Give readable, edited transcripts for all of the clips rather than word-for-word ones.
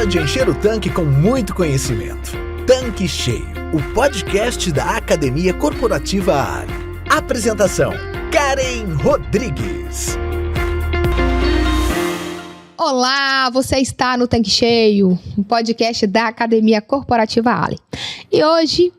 de encher o tanque com muito conhecimento. Tanque Cheio, o podcast da Academia Corporativa Ali. Apresentação: Karen Rodrigues. Olá, você está no Tanque Cheio, um podcast da Academia Corporativa Ali. E hoje,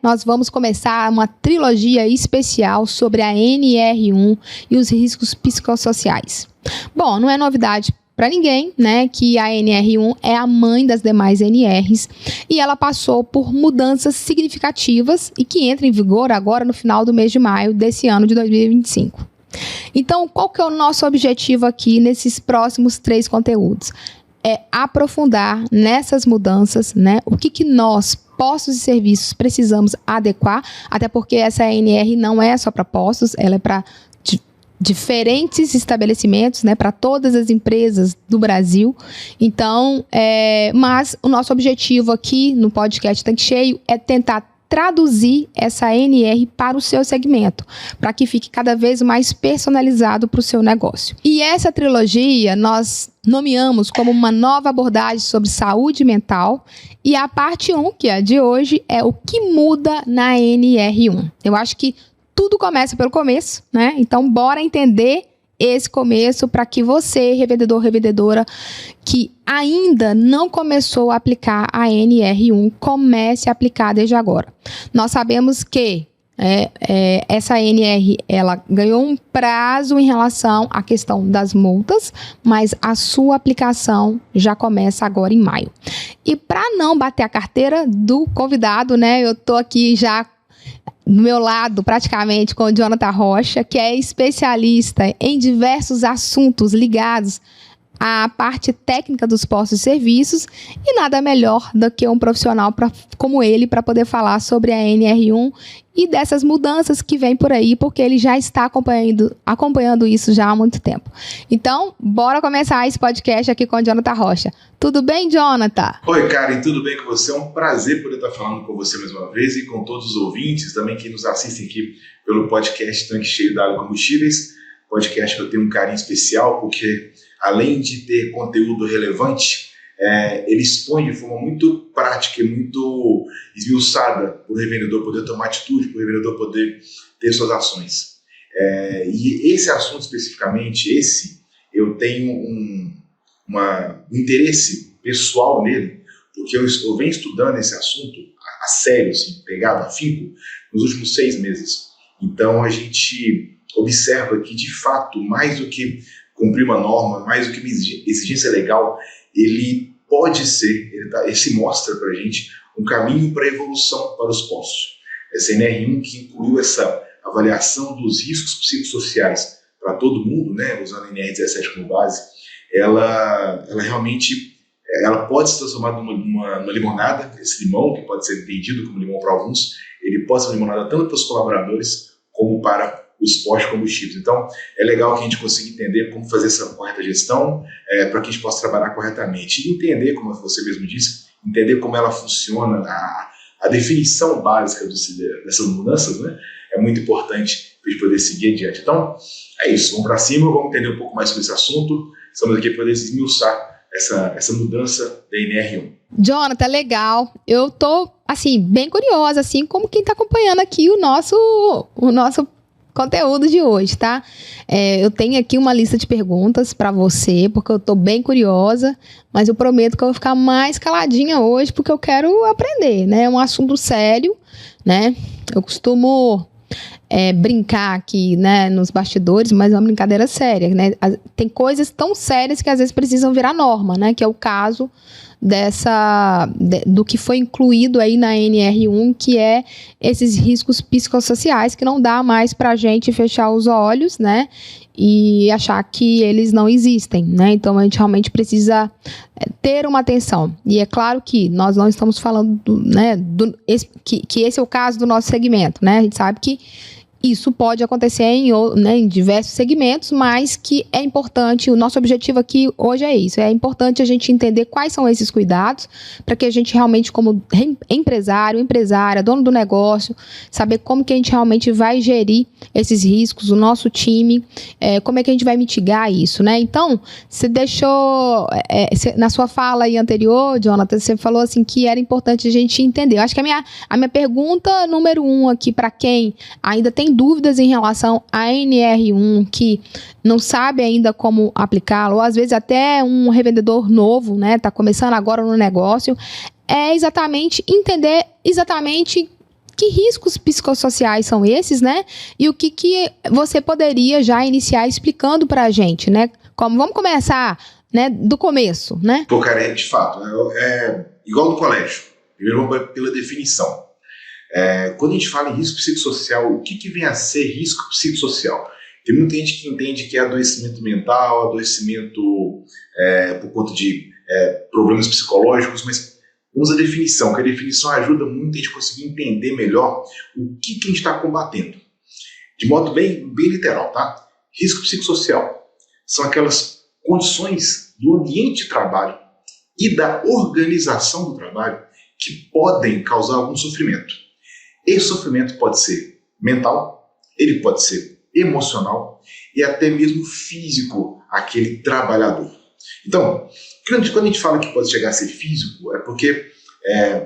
nós vamos começar uma trilogia especial sobre a NR1 e os riscos psicossociais. Bom, não é novidade para ninguém, que a NR1 é a mãe das demais NRs e ela passou por mudanças significativas e que entra em vigor agora no final do mês de maio desse ano de 2025. Então, qual que é o nosso objetivo aqui nesses próximos 3 conteúdos? É aprofundar nessas mudanças, o que nós, postos e serviços, precisamos adequar, até porque essa NR não é só para postos, ela é para diferentes estabelecimentos, para todas as empresas do Brasil. Então, mas o nosso objetivo aqui no podcast Tanque Cheio é tentar traduzir essa NR para o seu segmento, para que fique cada vez mais personalizado para o seu negócio. E essa trilogia nós nomeamos como uma nova abordagem sobre saúde mental, e a parte 1, que é a de hoje, é o que muda na NR1. Eu acho que tudo começa pelo começo, Então, bora entender esse começo para que você, revendedor, revendedora, que ainda não começou a aplicar a NR1, comece a aplicar desde agora. Nós sabemos que essa NR, ela ganhou um prazo em relação à questão das multas, mas a sua aplicação já começa agora em maio. E para não bater a carteira do convidado, eu estou aqui já do meu lado, praticamente, com o Jonathan Rocha, que é especialista em diversos assuntos ligados à parte técnica dos postos e serviços, e nada melhor do que um profissional como ele para poder falar sobre a NR1 e dessas mudanças que vem por aí, porque ele já está acompanhando isso já há muito tempo. Então, bora começar esse podcast aqui com o Jonathan Rocha. Tudo bem, Jonathan? Oi, Karen, tudo bem com você? É um prazer poder estar falando com você mais uma vez e com todos os ouvintes também que nos assistem aqui pelo podcast Tanque Cheio da Ali Combustíveis, podcast que eu tenho um carinho especial porque, além de ter conteúdo relevante, ele expõe de forma muito prática e muito esmiuçada para o revendedor poder tomar atitude, para o revendedor poder ter suas ações. E esse assunto especificamente, eu tenho um interesse pessoal nele, porque eu venho estudando esse assunto a sério, assim, pegado a afinco, nos últimos 6 meses. Então a gente observa que, de fato, mais do que cumprir uma norma, mais do que uma exigência legal, ele pode ser, ele se mostra para a gente um caminho para a evolução para os postos. Essa NR1 que incluiu essa avaliação dos riscos psicossociais para todo mundo, usando a NR17 como base, ela realmente pode se transformar numa limonada. Esse limão, que pode ser entendido como limão para alguns, ele pode ser uma limonada tanto para os colaboradores como para os postos de combustíveis. Então, é legal que a gente consiga entender como fazer essa correta gestão, para que a gente possa trabalhar corretamente. E entender, como você mesmo disse, entender como ela funciona, a definição básica dessas mudanças, é muito importante para a gente poder seguir adiante. Então, é isso. Vamos para cima, vamos entender um pouco mais sobre esse assunto. Estamos aqui para poder esmiuçar essa mudança da NR1. Jonathan, legal. Eu tô, bem curiosa, como quem está acompanhando aqui o nosso conteúdo de hoje, tá? Eu tenho aqui uma lista de perguntas para você, porque eu tô bem curiosa, mas eu prometo que eu vou ficar mais caladinha hoje, porque eu quero aprender, É um assunto sério, Eu costumo brincar aqui, nos bastidores, mas é uma brincadeira séria, Tem coisas tão sérias que às vezes precisam virar norma, Que é o caso do que foi incluído aí na NR1, que é esses riscos psicossociais, que não dá mais para a gente fechar os olhos, e achar que eles não existem, Então, a gente realmente precisa ter uma atenção. E é claro que nós não estamos falando, que esse é o caso do nosso segmento, A gente sabe que Isso pode acontecer em diversos segmentos, mas que é importante, o nosso objetivo aqui hoje é isso, é importante a gente entender quais são esses cuidados, para que a gente realmente, como empresário, empresária, dono do negócio, saber como que a gente realmente vai gerir esses riscos, o nosso time, como é que a gente vai mitigar isso, né? Então, você deixou, na sua fala aí anterior, Jonathan, você falou assim que era importante a gente entender. Eu acho que a minha pergunta número 1 aqui, para quem ainda tem dúvidas em relação à NR1, que não sabe ainda como aplicá-lo, ou às vezes até um revendedor novo, né, está começando agora no negócio, é exatamente entender exatamente que riscos psicossociais são esses, né, e o que você poderia já iniciar explicando para a gente, né, vamos começar, né, do começo, né? Pô, cara, de fato, é igual no colégio, primeiro vamos pela definição. Quando a gente fala em risco psicossocial, o que vem a ser risco psicossocial? Tem muita gente que entende que é adoecimento mental, adoecimento por conta de problemas psicológicos, mas vamos à definição, que a definição ajuda muito a gente conseguir entender melhor o que a gente está combatendo. De modo bem literal, tá? Risco psicossocial são aquelas condições do ambiente de trabalho e da organização do trabalho que podem causar algum sofrimento. Esse sofrimento pode ser mental, ele pode ser emocional e até mesmo físico, aquele trabalhador. Então, quando a gente fala que pode chegar a ser físico, é porque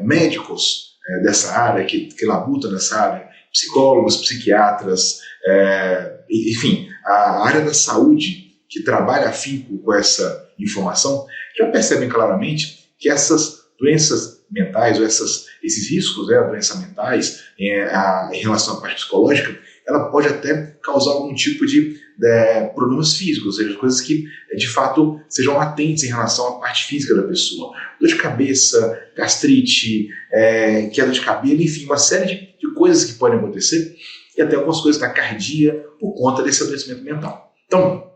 médicos dessa área, que labutam nessa área, psicólogos, psiquiatras, enfim, a área da saúde que trabalha afinco com essa informação, já percebem claramente que essas doenças mentais, ou esses riscos, doenças mentais, em relação à parte psicológica, ela pode até causar algum tipo de problemas físicos, ou seja, coisas que de fato sejam latentes em relação à parte física da pessoa. Dor de cabeça, gastrite, queda de cabelo, enfim, uma série de coisas que podem acontecer, e até algumas coisas da cardia por conta desse adoecimento mental. Então,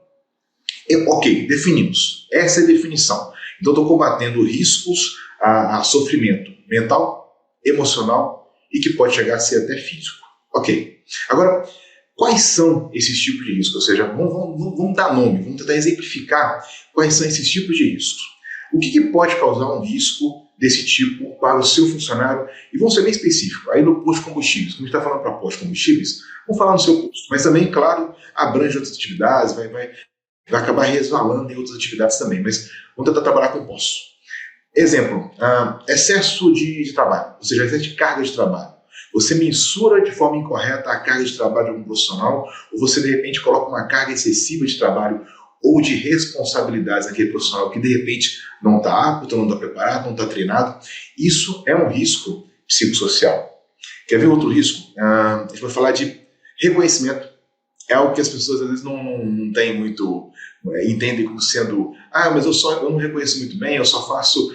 ok, definimos. Essa é a definição. Então, estou combatendo riscos a sofrimento mental, emocional e que pode chegar a ser até físico. Ok. Agora, quais são esses tipos de riscos? Ou seja, vamos dar nome, vamos tentar exemplificar quais são esses tipos de riscos. O que pode causar um risco desse tipo para o seu funcionário? E vamos ser bem específicos. Aí no posto de combustíveis, como a gente está falando para posto de combustíveis, vamos falar no seu posto. Mas também, claro, abrange outras atividades, vai acabar resvalando em outras atividades também. Mas vamos tentar trabalhar com posto. Exemplo, excesso de trabalho, ou seja, excesso de carga de trabalho. Você mensura de forma incorreta a carga de trabalho de algum profissional, ou você de repente coloca uma carga excessiva de trabalho ou de responsabilidades naquele profissional que de repente não está apto, não está preparado, não está treinado. Isso é um risco psicossocial. Quer ver outro risco? A gente vai falar de reconhecimento. É algo que as pessoas às vezes não têm muito, entendem como sendo, mas eu não reconheço muito bem, eu só faço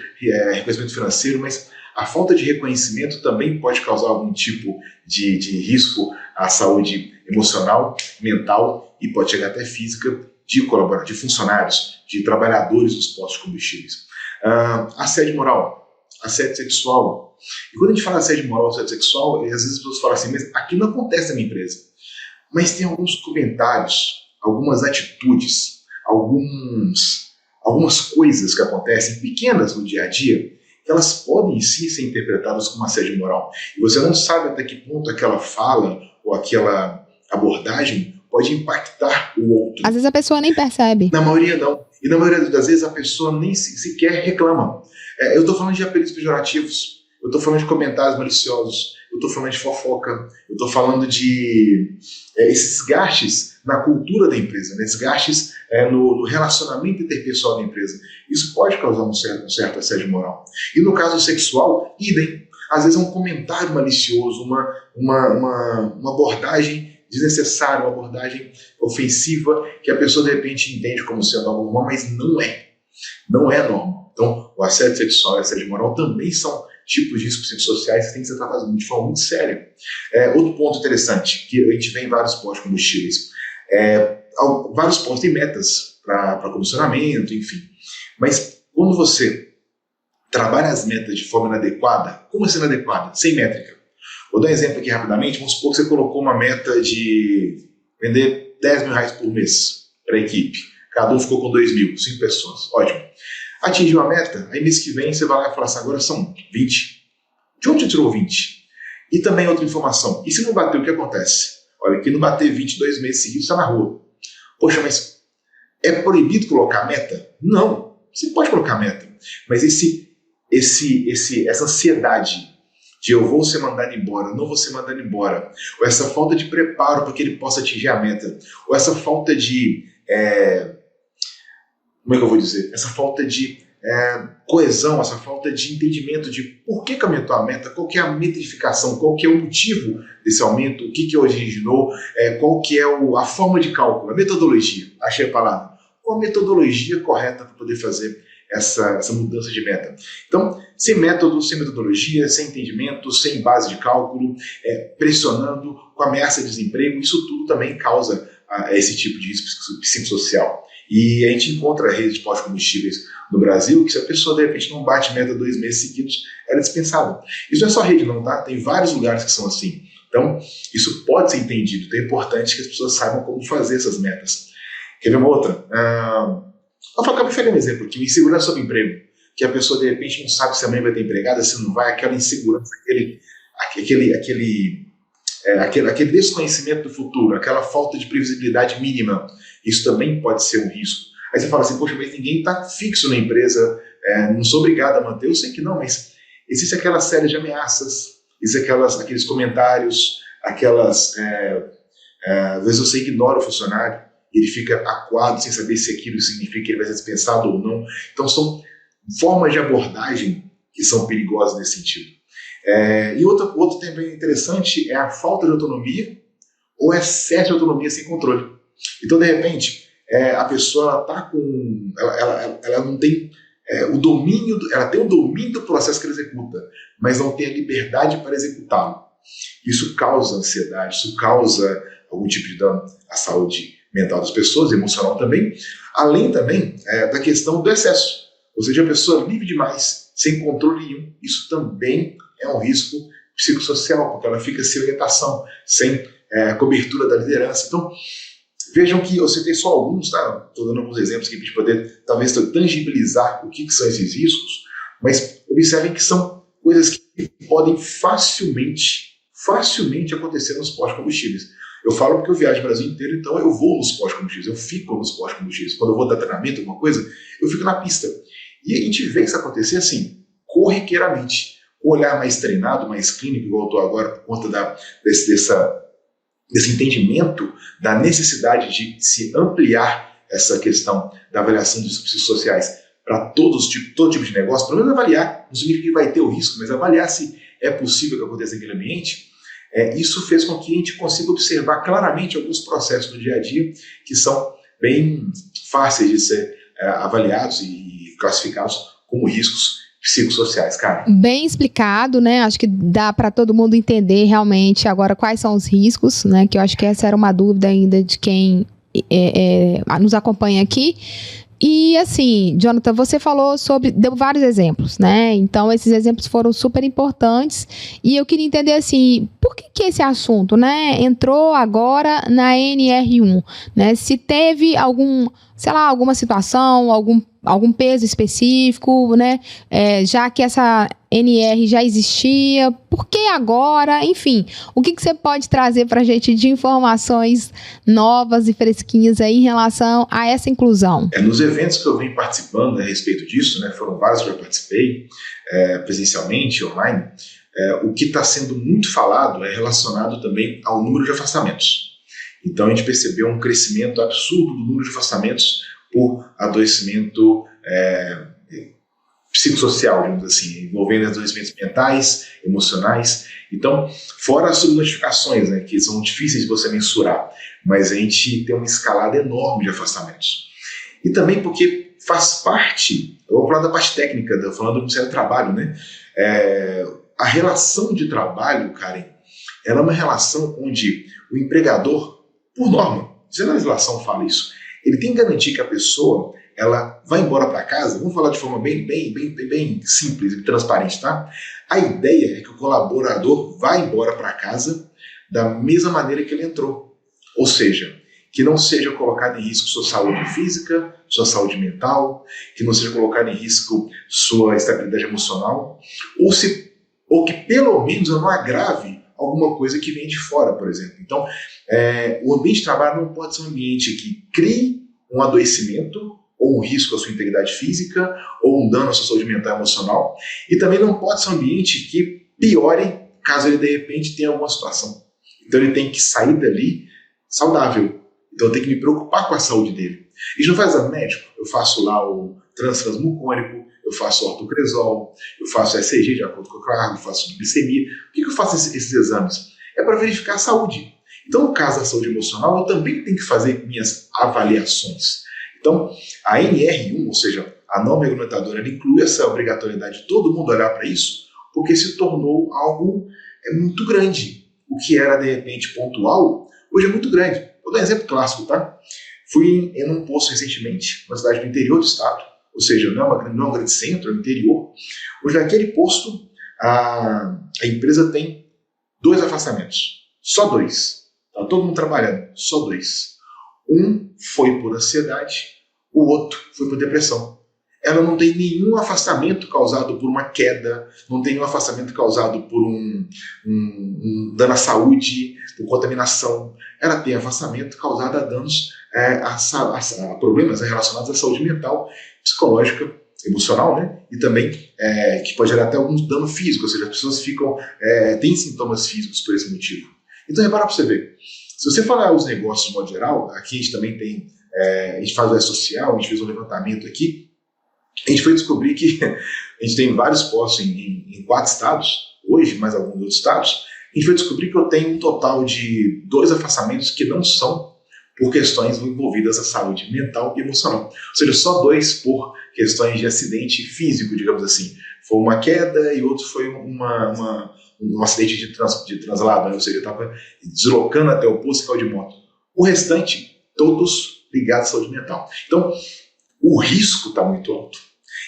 reconhecimento financeiro, mas a falta de reconhecimento também pode causar algum tipo de risco à saúde emocional, mental e pode chegar até física de colaboradores, de funcionários, de trabalhadores dos postos de combustíveis. Assédio moral, assédio sexual. E quando a gente fala assédio moral, assédio sexual, às vezes as pessoas falam assim, mas aqui não acontece na minha empresa. Mas tem alguns comentários, algumas atitudes, algumas coisas que acontecem, pequenas no dia a dia, que elas podem sim ser interpretadas como assédio moral. E você não sabe até que ponto aquela fala ou aquela abordagem pode impactar o outro. Às vezes a pessoa nem percebe. Na maioria não. E na maioria das vezes a pessoa nem sequer reclama. Eu estou falando de apelidos pejorativos, eu estou falando de comentários maliciosos, eu estou falando de fofoca, eu estou falando de esses gastos na cultura da empresa, né? Desgastes no relacionamento interpessoal da empresa. Isso pode causar um certo assédio moral. E no caso sexual, idem. Às vezes é um comentário malicioso, uma abordagem desnecessária, uma abordagem ofensiva que a pessoa de repente entende como sendo algo normal, mas não é. Não é normal. Então, o assédio sexual e o assédio moral também são tipos de riscos psicossociais que têm que ser tratados de forma muito séria. Outro ponto interessante, que a gente vê em vários postos de combustíveis, vários postos têm metas para comissionamento, enfim. Mas quando você trabalha as metas de forma inadequada, como assim inadequada? Sem métrica. Vou dar um exemplo aqui rapidamente. Vamos supor que você colocou uma meta de vender R$10.000 por mês para a equipe. Cada um ficou com 2.000, 5 pessoas. Ótimo. Atingiu a meta, aí mês que vem você vai lá e fala assim, agora são 20. De onde você tirou 20? E também outra informação. E se não bater, o que acontece? Olha, quem não bater 20 2 meses seguidos está na rua. Poxa, mas é proibido colocar meta? Não. Você pode colocar meta. Mas essa ansiedade de eu vou ser mandado embora, não vou ser mandado embora, ou essa falta de preparo para que ele possa atingir a meta, ou essa falta de... como é que eu vou dizer? Essa falta de coesão, essa falta de entendimento de por que aumentou a meta, qual que é a metrificação, qual que é o motivo desse aumento, o que originou, qual que é a forma de cálculo, a metodologia, achei a palavra. Qual a metodologia correta para poder fazer essa mudança de meta? Então, sem método, sem metodologia, sem entendimento, sem base de cálculo, pressionando, com ameaça de desemprego, isso tudo também causa esse tipo de risco psicossocial. E a gente encontra redes de pós-combustíveis no Brasil que se a pessoa de repente não bate meta 2 meses seguidos, ela é dispensada. Isso não é só rede não, tá? Tem vários lugares que são assim. Então, isso pode ser entendido. Então é importante que as pessoas saibam como fazer essas metas. Quer ver uma outra? Eu falei um exemplo aqui, insegurança sobre emprego. Que a pessoa de repente não sabe se amanhã vai ter empregada, se não vai, aquela insegurança, aquele desconhecimento do futuro, aquela falta de previsibilidade mínima. Isso também pode ser um risco. Aí você fala assim, poxa, mas ninguém está fixo na empresa, não sou obrigado a manter. Eu sei que não, mas existe aquela série de ameaças, existe aqueles comentários, às vezes você ignora o funcionário, ele fica acuado sem saber se aquilo significa que ele vai ser dispensado ou não. Então são formas de abordagem que são perigosas nesse sentido. E outro também interessante é a falta de autonomia ou excesso de autonomia sem controle. Então, de repente, a pessoa está com... Ela não tem o domínio... Ela tem o domínio do processo que ela executa, mas não tem a liberdade para executá-lo. Isso causa ansiedade, isso causa algum tipo de dano à saúde mental das pessoas, emocional também, além também da questão do excesso. Ou seja, a pessoa livre demais, sem controle nenhum, isso também é um risco psicossocial, porque ela fica sem orientação, sem cobertura da liderança. Então, vejam que eu citei só alguns, tá? Estou dando alguns exemplos aqui para a gente poder, talvez, tangibilizar o que são esses riscos, mas observem que são coisas que podem facilmente acontecer nos pós-combustíveis. Eu falo porque eu viajo o Brasil inteiro, então eu vou nos pós-combustíveis, eu fico nos pós-combustíveis. Quando eu vou dar treinamento, alguma coisa, eu fico na pista. E a gente vê isso acontecer assim, corriqueiramente. O olhar mais treinado, mais clínico, igual eu estou agora, por conta desse entendimento da necessidade de se ampliar essa questão da avaliação dos riscos psicossociais para todo tipo de negócio, pelo menos avaliar, não significa que vai ter o risco, mas avaliar se é possível que aconteça naquele ambiente. Isso fez com que a gente consiga observar claramente alguns processos no dia a dia que são bem fáceis de ser avaliados e classificados como riscos psicossociais, cara. Bem explicado, né? Acho que dá para todo mundo entender realmente agora quais são os riscos, né? Que eu acho que essa era uma dúvida ainda de quem nos acompanha aqui. E assim, Jonathan, você deu vários exemplos, né? Então, esses exemplos foram super importantes e eu queria entender assim, por que esse assunto, né, entrou agora na NR1, né? Se teve alguma situação, algum peso específico, né? Já que essa NR já existia, por que agora? Enfim, o que você pode trazer para a gente de informações novas e fresquinhas aí em relação a essa inclusão? Nos eventos que eu venho participando a respeito disso, né, foram vários que eu participei, presencialmente, online, o que está sendo muito falado é relacionado também ao número de afastamentos. Então a gente percebeu um crescimento absurdo do número de afastamentos por adoecimento psicossocial, digamos assim, envolvendo adoecimentos mentais, emocionais. Então, fora as subnotificações, né, que são difíceis de você mensurar, mas a gente tem uma escalada enorme de afastamentos. E também porque faz parte, eu vou falar da parte técnica, eu falando do Ministério do Trabalho, né? A relação de trabalho, Karen, ela é uma relação onde o empregador, por norma, se a legislação fala isso, ele tem que garantir que a pessoa ela vai embora para casa, vamos falar de forma bem simples e transparente, tá? A ideia é que o colaborador vá embora para casa da mesma maneira que ele entrou. Ou seja, que não seja colocado em risco sua saúde física, sua saúde mental, que não seja colocado em risco sua estabilidade emocional, ou que pelo menos eu não agrave alguma coisa que vem de fora, por exemplo. Então, o ambiente de trabalho não pode ser um ambiente que crie um adoecimento, ou um risco à sua integridade física, ou um dano à sua saúde mental e emocional, e também não pode ser um ambiente que piore caso ele de repente tenha alguma situação. Então ele tem que sair dali saudável. Então eu tenho que me preocupar com a saúde dele. A gente não faz exame médico, eu faço lá o transmucônico, eu faço ortocresol, eu faço ECG de acordo com o cargo, eu faço glicemia. Por que eu faço esses exames? É para verificar a saúde. Então, no caso da saúde emocional, eu também tenho que fazer minhas avaliações. Então, a NR1, ou seja, a norma regulamentadora, ela inclui essa obrigatoriedade de todo mundo olhar para isso, porque se tornou algo muito grande. O que era, de repente, pontual, hoje é muito grande. Vou dar um exemplo clássico, tá? Fui em um posto recentemente, uma cidade do interior do estado, ou seja, não é um grande centro, é um interior, onde naquele posto a empresa tem 2 afastamentos, só 2. Tá todo mundo trabalhando, só 2. Um foi por ansiedade, o outro foi por depressão. Ela não tem nenhum afastamento causado por uma queda, não tem nenhum afastamento causado por um dano à saúde, por contaminação. Ela tem afastamento causado a danos, a problemas relacionados à saúde mental, psicológica, emocional, né? E também que pode gerar até algum dano físico, ou seja, as pessoas têm sintomas físicos por esse motivo. Então, repara para você ver. Se você falar os negócios de modo geral, aqui a gente também tem, a gente faz o social, a gente fez um levantamento aqui, a gente foi descobrir que a gente tem vários postos em 4 estados, hoje mais alguns outros estados, a gente foi descobrir que eu tenho um total de 2 afastamentos que não são por questões envolvidas à saúde mental e emocional. Ou seja, só 2 por questões de acidente físico, digamos assim. Foi uma queda e outro foi um acidente de translado, né? Ou seja, eu estava deslocando até o posto e caiu de moto. O restante, todos ligados à saúde mental. Então, o risco está muito alto.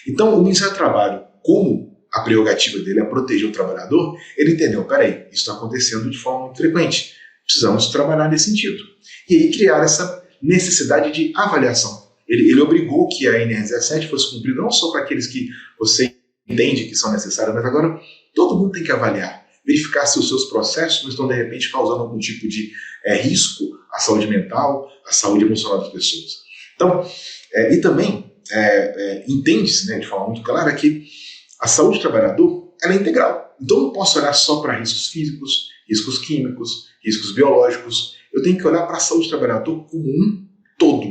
Então, o Ministério do Trabalho, como a prerrogativa dele é proteger o trabalhador, ele entendeu, peraí, isso está acontecendo de forma muito frequente, precisamos trabalhar nesse sentido. E aí criar essa necessidade de avaliação. Ele obrigou que a NR17 fosse cumprida não só para aqueles que você entende que são necessários, mas agora todo mundo tem que avaliar, verificar se os seus processos não estão, de repente, causando algum tipo de risco à saúde mental, à saúde emocional das pessoas. Então, e também entende-se, né, de forma muito clara que a saúde do trabalhador ela é integral. Então, eu não posso olhar só para riscos físicos, riscos químicos, riscos biológicos. Eu tenho que olhar para a saúde do trabalhador como um todo.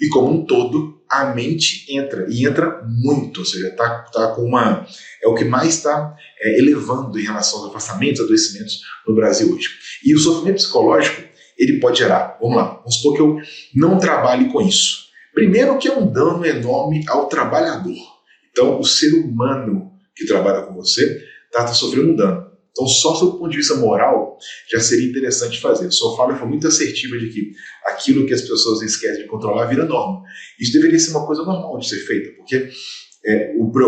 E como um todo, a mente entra, e entra muito, ou seja, tá com é o que mais está elevando em relação aos afastamentos, adoecimentos no Brasil hoje. E o sofrimento psicológico, ele pode gerar, vamos supor que eu não trabalhe com isso. Primeiro que é um dano enorme ao trabalhador. Então, o ser humano que trabalha com você está sofrendo um dano. Então, só sob o ponto de vista moral, já seria interessante fazer. Sua fala foi muito assertiva de que aquilo que as pessoas esquecem de controlar vira norma. Isso deveria ser uma coisa normal de ser feita, porque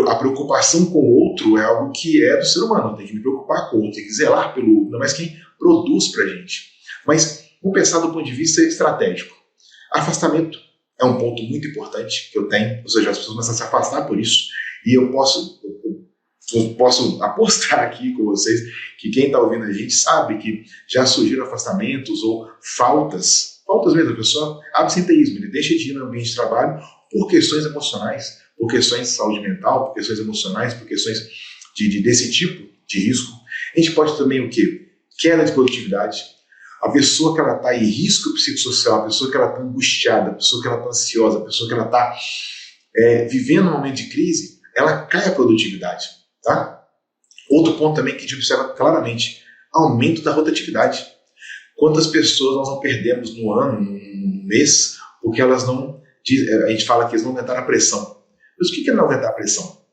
a preocupação com o outro é algo que é do ser humano. Tem que me preocupar com o outro, tem que zelar pelo outro, ainda mais quem produz para a gente. Mas vamos pensar do ponto de vista estratégico. Afastamento é um ponto muito importante que eu tenho, ou seja, as pessoas começam a se afastar por isso, e eu posso apostar aqui com vocês que quem está ouvindo a gente sabe que já surgiram afastamentos ou faltas mesmo, a pessoa, absenteísmo, ele deixa de ir no ambiente de trabalho por questões emocionais, por questões de saúde mental, por questões emocionais, por questões desse tipo de risco. A gente pode também o quê? Queda de produtividade. A pessoa que ela está em risco psicossocial, a pessoa que ela está angustiada, a pessoa que ela está ansiosa, a pessoa que ela está vivendo um momento de crise, ela cai a produtividade. Tá? Outro ponto também que a gente observa claramente, aumento da rotatividade. Quantas pessoas nós não perdemos no ano, no mês, porque elas não, a gente fala que eles não aumentaram a pressão. Mas o que é não aumentar a pressão?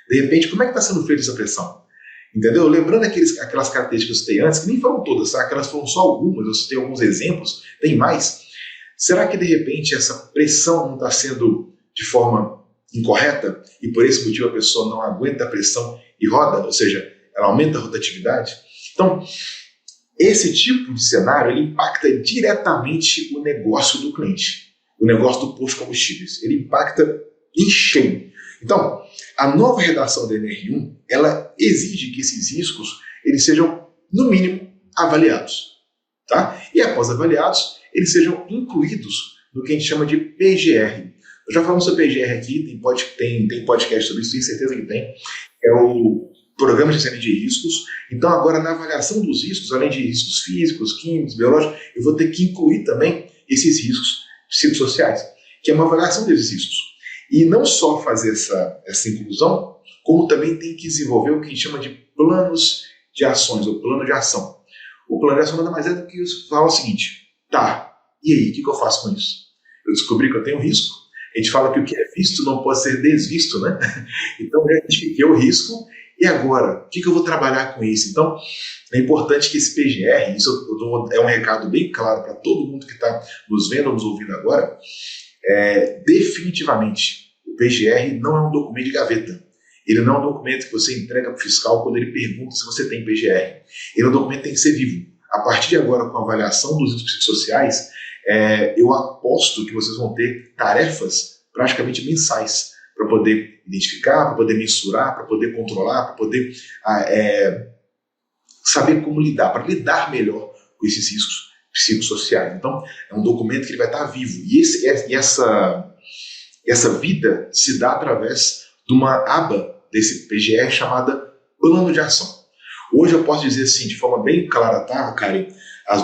De repente, como é que está sendo feita essa pressão? Entendeu? Lembrando aquelas características que eu citei antes, que nem foram todas, tá? Aquelas foram só algumas, eu citei alguns exemplos, tem mais. Será que de repente essa pressão não está sendo de forma incorreta e por esse motivo a pessoa não aguenta a pressão e roda? Ou seja, ela aumenta a rotatividade. Então, esse tipo de cenário ele impacta diretamente o negócio do cliente, o negócio do posto de combustíveis. Ele impacta em cheio. Então, a nova redação da NR1, ela exige que esses riscos eles sejam, no mínimo, avaliados. Tá? E após avaliados, eles sejam incluídos no que a gente chama de PGR. Eu já falamos sobre PGR aqui, tem podcast sobre isso, tenho certeza que tem. É o Programa de Gerenciamento de Riscos. Então, agora, na avaliação dos riscos, além de riscos físicos, químicos, biológicos, eu vou ter que incluir também esses riscos psicossociais, que é uma avaliação desses riscos. E não só fazer essa inclusão, como também tem que desenvolver o que a gente chama de planos de ações, ou plano de ação. O plano de ação nada mais é do que falar o seguinte, tá, e aí, o que eu faço com isso? Eu descobri que eu tenho risco, a gente fala que o que é visto não pode ser desvisto, né? Então, eu identifiquei o risco, e agora, o que eu vou trabalhar com isso? Então, é importante que esse PGR, isso é um recado bem claro para todo mundo que está nos vendo ou nos ouvindo agora, definitivamente, o PGR não é um documento de gaveta. Ele não é um documento que você entrega para o fiscal quando ele pergunta se você tem PGR. Ele é um documento que tem que ser vivo. A partir de agora, com a avaliação dos riscos psicossociais, eu aposto que vocês vão ter tarefas praticamente mensais para poder identificar, para poder mensurar, para poder controlar, para poder saber como lidar, para lidar melhor com esses riscos psicossociais. Então, é um documento que ele vai estar vivo. E essa vida se dá através de uma aba desse PGR chamada Plano de Ação. Hoje eu posso dizer assim, de forma bem clara, tá, Karen? Os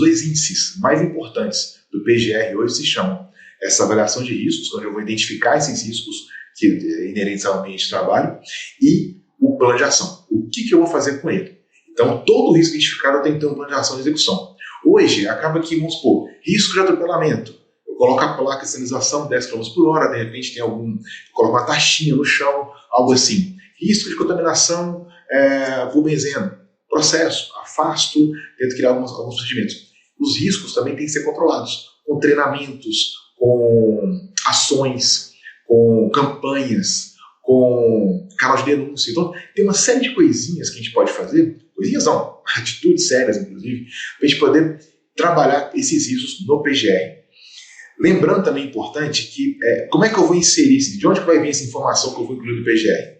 dois índices mais importantes do PGR hoje se chamam essa avaliação de riscos, onde eu vou identificar esses riscos que inerentes ao ambiente de trabalho, e o plano de ação. O que eu vou fazer com ele? Então, todo risco identificado eu tenho que ter um plano de ação de execução. Hoje, acaba que, vamos supor, risco de atropelamento. Eu coloco a placa de sinalização 10 km por hora, de repente tem coloco uma taxinha no chão, algo assim. Risco de contaminação por benzeno. Processo, afasto, tento criar alguns procedimentos. Os riscos também têm que ser controlados, com treinamentos, com ações, com campanhas, com canal de denúncia. Então, tem uma série de coisinhas que a gente pode fazer, coisinhas não, atitudes sérias, inclusive, para a gente poder trabalhar esses riscos no PGR. Lembrando também importante que, como é que eu vou inserir isso? De onde que vai vir essa informação que eu vou incluir no PGR?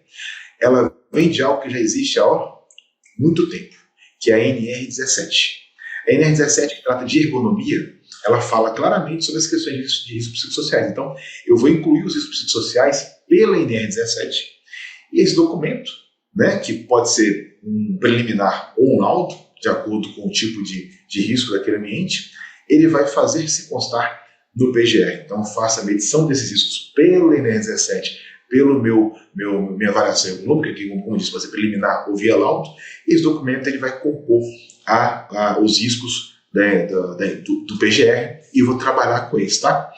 Ela vem de algo que já existe há muito tempo, que é a NR17. A NR17, que trata de ergonomia, ela fala claramente sobre as questões de riscos psicossociais. Então, eu vou incluir os riscos psicossociais pela NR17. E esse documento, né, que pode ser um preliminar ou um laudo, de acordo com o tipo de risco daquele ambiente, ele vai fazer-se constar no PGR. Então, faça a medição desses riscos pelo NR17, pelo minha avaliação econômica, que, como eu disse, pode ser preliminar ou via laudo. Esse documento ele vai compor os riscos do PGR e vou trabalhar com eles, tá?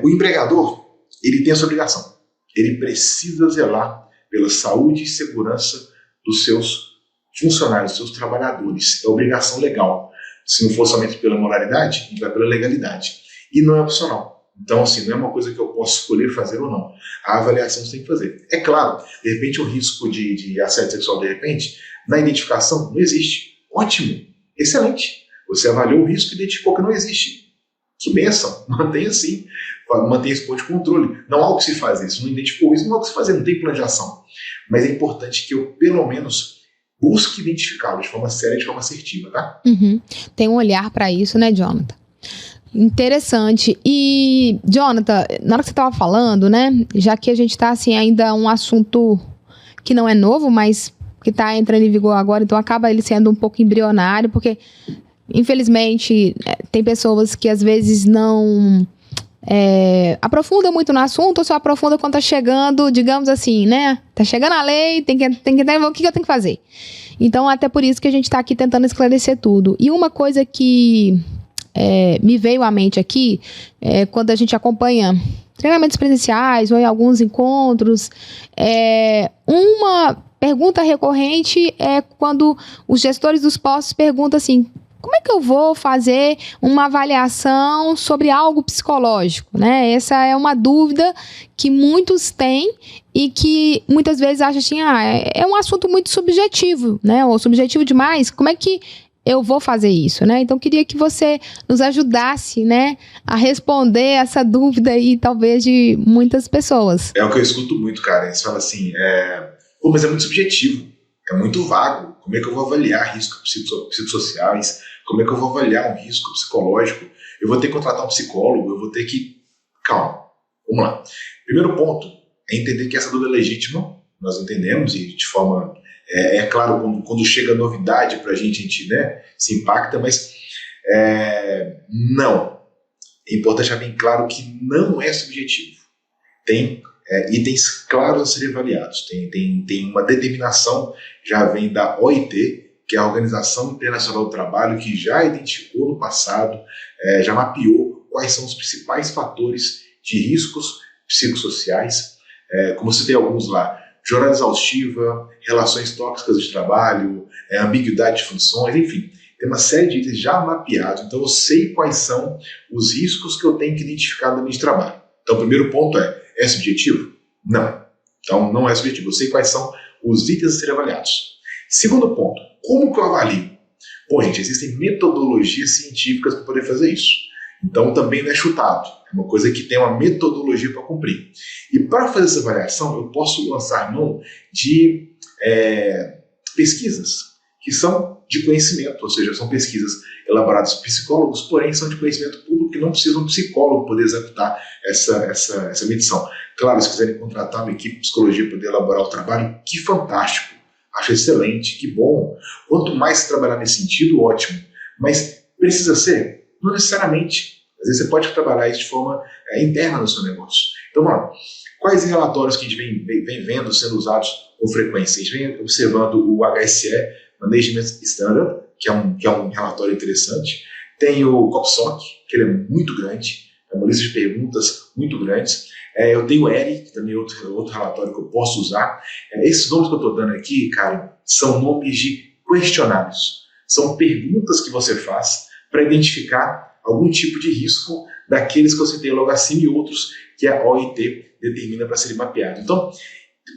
O empregador, ele tem essa obrigação. Ele precisa zelar pela saúde e segurança dos seus funcionários, dos seus trabalhadores. É obrigação legal. Se não for somente pela moralidade, a gente vai pela legalidade. E não é opcional. Então, assim, não é uma coisa que eu posso escolher fazer ou não. A avaliação você tem que fazer. É claro, de repente, um risco de assédio sexual, de repente, na identificação, não existe. Ótimo, excelente. Você avaliou o risco e identificou que não existe. Que bênção, mantenha assim. Mantenha esse ponto de controle. Não há o que se fazer. Se não identificou isso, não há o que se fazer, não tem plano de ação. Mas é importante que eu, pelo menos, busque identificá-lo de forma séria, de forma assertiva, tá? Uhum. Tem um olhar para isso, né, Jonathan? Interessante. E, Jonathan, na hora que você estava falando, né, já que a gente está, assim, ainda um assunto que não é novo, mas que está entrando em vigor agora, então acaba ele sendo um pouco embrionário, porque, infelizmente, tem pessoas que às vezes não aprofundam muito no assunto, ou só aprofundam quando está chegando, digamos assim, né? Está chegando a lei, tem que entender o que eu tenho que fazer. Então, até por isso que a gente está aqui tentando esclarecer tudo. E uma coisa que me veio à mente aqui, quando a gente acompanha treinamentos presenciais ou em alguns encontros, uma pergunta recorrente é quando os gestores dos postos perguntam assim, como é que eu vou fazer uma avaliação sobre algo psicológico, né? Essa é uma dúvida que muitos têm e que muitas vezes acham assim, é um assunto muito subjetivo, né? Ou subjetivo demais, como é que eu vou fazer isso, né? Então, queria que você nos ajudasse, né, a responder essa dúvida aí, talvez, de muitas pessoas. É o que eu escuto muito, cara. Eles falam assim, mas é muito subjetivo, é muito vago. Como é que eu vou avaliar riscos psicossociais? Como é que eu vou avaliar um risco psicológico? Eu vou ter que contratar um psicólogo, eu vou ter que... Calma, vamos lá. Primeiro ponto é entender que essa dúvida é legítima, nós entendemos, e de forma... É claro, quando chega novidade pra gente, né, se impacta, mas não. É importante deixar bem claro que não é subjetivo. Tem itens claros a serem avaliados. Tem uma determinação, já vem da OIT, que é a Organização Internacional do Trabalho, que já identificou no passado, já mapeou quais são os principais fatores de riscos psicossociais, como você tem alguns lá: jornada exaustiva, relações tóxicas de trabalho, ambiguidade de funções, enfim, tem uma série de itens já mapeados, então eu sei quais são os riscos que eu tenho que identificar no ambiente de trabalho. Então o primeiro ponto é subjetivo? Não. Então não é subjetivo, eu sei quais são os itens a serem avaliados. Segundo ponto, como que eu avalio? Bom, gente, existem metodologias científicas para poder fazer isso. Então também não é chutado, é uma coisa que tem uma metodologia para cumprir. E para fazer essa avaliação, eu posso lançar mão de pesquisas que são de conhecimento, ou seja, são pesquisas elaboradas por psicólogos, porém são de conhecimento público que não precisam de um psicólogo poder executar essa medição. Claro, se quiserem contratar uma equipe de psicologia para poder elaborar o trabalho, que fantástico, acho excelente, que bom. Quanto mais se trabalhar nesse sentido, ótimo. Mas precisa ser? Não necessariamente. Às vezes você pode trabalhar isso de forma interna no seu negócio. Então, vamos lá. Quais relatórios que a gente vem vendo sendo usados com frequência? A gente vem observando o HSE, Management Standard, que é um relatório interessante. Tem o COPSOC, que ele é muito grande, é uma lista de perguntas muito grandes. Eu tenho o ERI, que também é outro relatório que eu posso usar. Esses nomes que eu estou dando aqui, cara, são nomes de questionários. São perguntas que você faz para identificar algum tipo de risco daqueles que eu citei logo acima e outros que a OIT determina para serem mapeados. Então,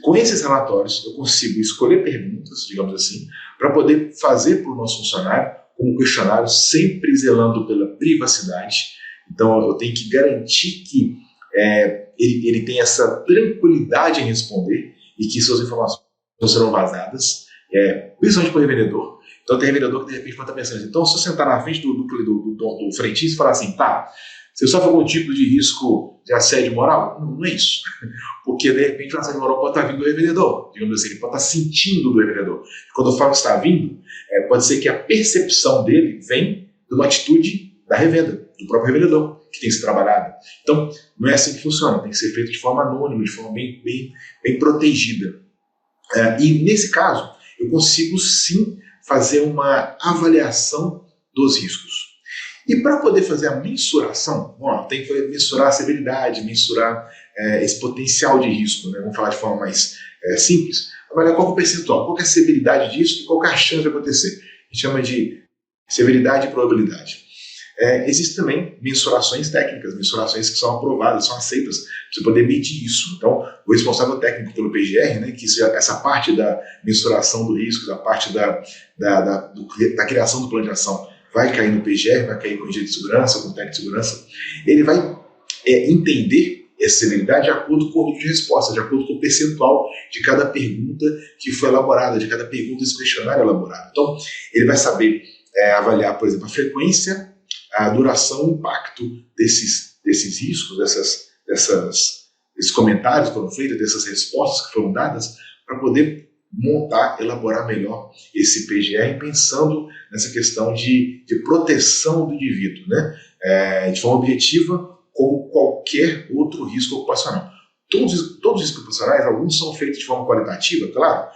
com esses relatórios, eu consigo escolher perguntas, digamos assim, para poder fazer para o nosso funcionário como questionário, sempre zelando pela privacidade. Então, eu tenho que garantir que ele tem essa tranquilidade em responder e que suas informações não serão vazadas, principalmente para o revendedor. Então tem revendedor que de repente pode estar pensando, então se eu sentar na frente do frentista e falar assim, tá, você sofre algum tipo de risco de assédio moral? Não é isso. Porque de repente o assédio moral pode estar vindo do revendedor, digamos assim, ele pode estar sentindo do revendedor. Quando eu falo que está vindo, pode ser que a percepção dele vem de uma atitude da revenda, do próprio revendedor, que tem que ser trabalhada. Então, não é assim que funciona, tem que ser feito de forma anônima, de forma bem protegida. E nesse caso, eu consigo sim fazer uma avaliação dos riscos. E para poder fazer a mensuração, tem que mensurar a severidade, mensurar esse potencial de risco, né? Vamos falar de forma mais simples. Avaliar qual é o percentual, qual é a severidade disso e qual é a chance de acontecer. A gente chama de severidade e probabilidade. Existem também mensurações técnicas, mensurações que são aprovadas, são aceitas, para você poder medir isso. Então, o responsável técnico pelo PGR, né, que essa parte da mensuração do risco, da parte da criação do plano de ação, vai cair no PGR, vai cair com o engenheiro de segurança, com o técnico de segurança, ele vai entender essa severidade de acordo com o nível de resposta, de acordo com o percentual de cada pergunta que foi elaborada, de cada pergunta desse questionário elaborado. Então, ele vai saber avaliar, por exemplo, a frequência, a duração, o impacto desses riscos, desses comentários que foram feitos, dessas respostas que foram dadas, para poder elaborar melhor esse PGR, pensando nessa questão de proteção do indivíduo, né? De forma objetiva, como qualquer outro risco ocupacional. Todos os riscos ocupacionais, alguns são feitos de forma qualitativa, claro.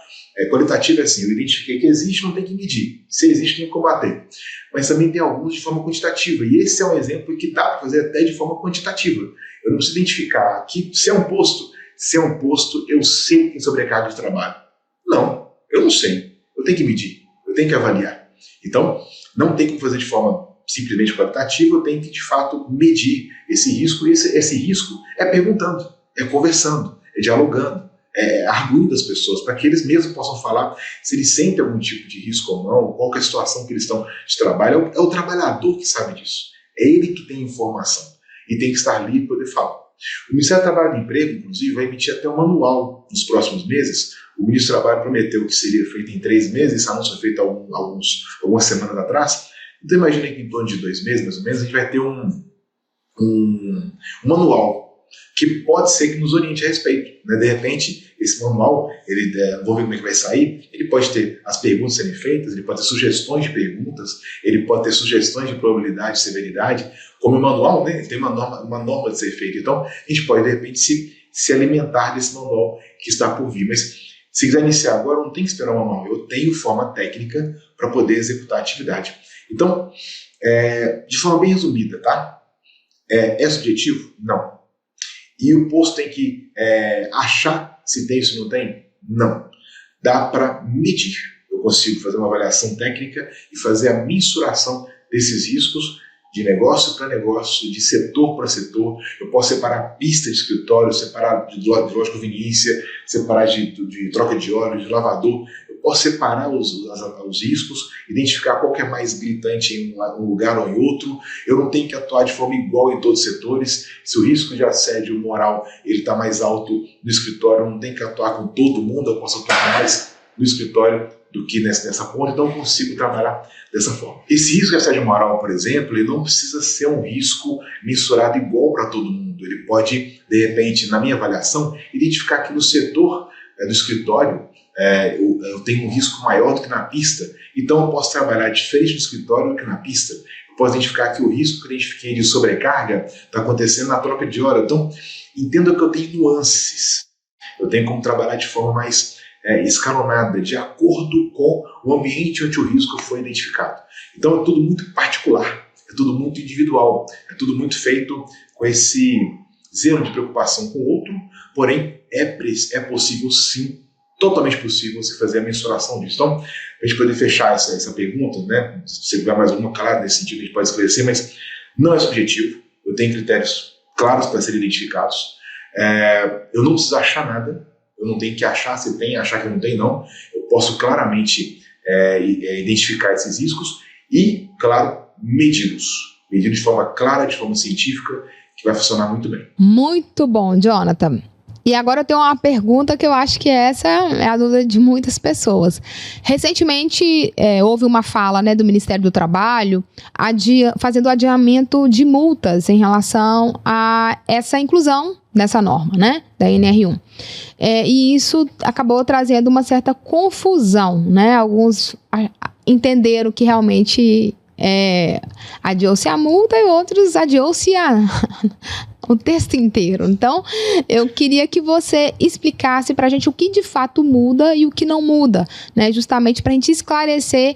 Qualitativa é assim, eu identifiquei que existe, não tem que medir. Se existe, tem que combater. Mas também tem alguns de forma quantitativa. E esse é um exemplo que dá para fazer até de forma quantitativa. Eu não preciso identificar aqui se é um posto. Se é um posto, eu sei que tem sobrecarga de trabalho. Não, eu não sei. Eu tenho que medir, eu tenho que avaliar. Então, não tem como fazer de forma simplesmente qualitativa, eu tenho que, de fato, medir esse risco, e esse risco é perguntando, é conversando, é dialogando, é arguindo as pessoas, para que eles mesmos possam falar se eles sentem algum tipo de risco ou não, qual que é a situação que eles estão de trabalho. É o trabalhador que sabe disso, é ele que tem informação e tem que estar livre para poder falar. O Ministério do Trabalho e Emprego, inclusive, vai emitir até um manual nos próximos meses. O Ministro do Trabalho prometeu que seria feito em 3 meses, esse anúncio foi feito algumas semanas atrás. Então imagina que em torno de 2 meses, mais ou menos, a gente vai ter um manual que pode ser que nos oriente a respeito, né? De repente, esse manual, vou ver como é que vai sair, ele pode ter as perguntas serem feitas, ele pode ter sugestões de perguntas, ele pode ter sugestões de probabilidade, severidade, como o manual, né? Ele tem uma norma de ser feita. Então, a gente pode, de repente, se alimentar desse manual que está por vir. Mas, se quiser iniciar agora, não tem que esperar o manual, eu tenho forma técnica para poder executar a atividade. Então, de forma bem resumida, tá? É subjetivo? Não. E o posto tem que achar se tem ou se não tem? Não. Dá para medir. Eu consigo fazer uma avaliação técnica e fazer a mensuração desses riscos de negócio para negócio, de setor para setor. Eu posso separar pista de escritório, separar de loja de conveniência, separar de troca de óleo, de lavador. Eu posso separar os riscos, identificar qual que é mais gritante em um lugar ou em outro. Eu não tenho que atuar de forma igual em todos os setores. Se o risco de assédio moral está mais alto no escritório, eu não tenho que atuar com todo mundo, eu posso atuar mais no escritório do que nessa ponta, então eu consigo trabalhar dessa forma. Esse risco de assédio moral, por exemplo, ele não precisa ser um risco mensurado igual para todo mundo. Ele pode, de repente, na minha avaliação, identificar que no setor do escritório eu tenho um risco maior do que na pista, então eu posso trabalhar diferente no escritório do que na pista. Eu posso identificar que o risco que eu identifiquei de sobrecarga está acontecendo na troca de hora. Então, entenda que eu tenho nuances. Eu tenho como trabalhar de forma mais escalonada, de acordo com o ambiente onde o risco foi identificado. Então é tudo muito particular, é tudo muito individual, é tudo muito feito com esse zelo de preocupação com o outro, porém é possível sim, totalmente possível você fazer a mensuração disso. Então, para a gente poder fechar essa pergunta, né, se tiver mais alguma clara nesse sentido, a gente pode esclarecer, mas não é subjetivo, eu tenho critérios claros para serem identificados, eu não preciso achar nada, eu não tenho que achar se tem, achar que não tem, não. Eu posso claramente identificar esses riscos e, claro, medi-los. Medir de forma clara, de forma científica, que vai funcionar muito bem. Muito bom, Jonathan. E agora eu tenho uma pergunta que eu acho que essa é a dúvida de muitas pessoas. Recentemente, houve uma fala, né, do Ministério do Trabalho fazendo adiamento de multas em relação a essa inclusão dessa norma, né, da NR1. E isso acabou trazendo uma certa confusão, né? Alguns entenderam que realmente adiou-se a multa e outros adiou-se o texto inteiro. Então, eu queria que você explicasse para a gente o que de fato muda e o que não muda, né? Justamente para a gente esclarecer